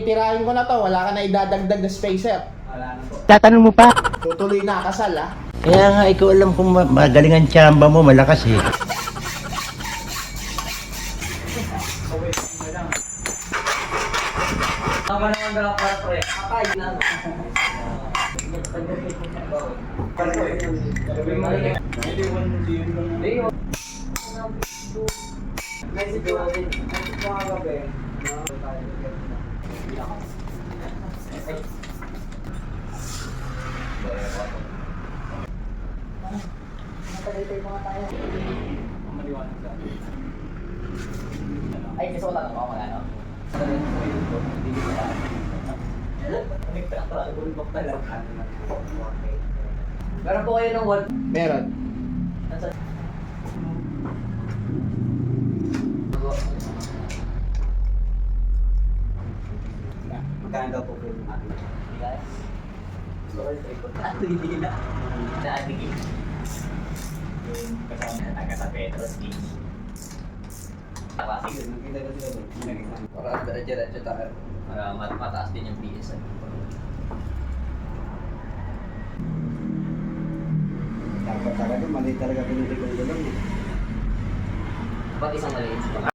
titirahin ko na to. Wala ka na idadagdag na spacer. Wala na po. Tatanong mo pa? Tutuloy na kasal, ha? Kaya nga, ikaw alam kung magaling ang tsamba mo, malakas eh. Tama naman na para pre. Akay na. Ay, gusto ko lang ako magano. Meron po kayo ng wall? Meron. Nasa... Magkano daw po po yung ating? Hindi kaya? Gusto ko yung tripod. Hindi na. Naatigil. Yung kasama na taga sa Petros Beach. Sige, nakita ko sila doon. Para diretso tayo. Para mataas din yung PSI. Dapat talaga, mali talaga pinili ko doon. Ba't isang maliit?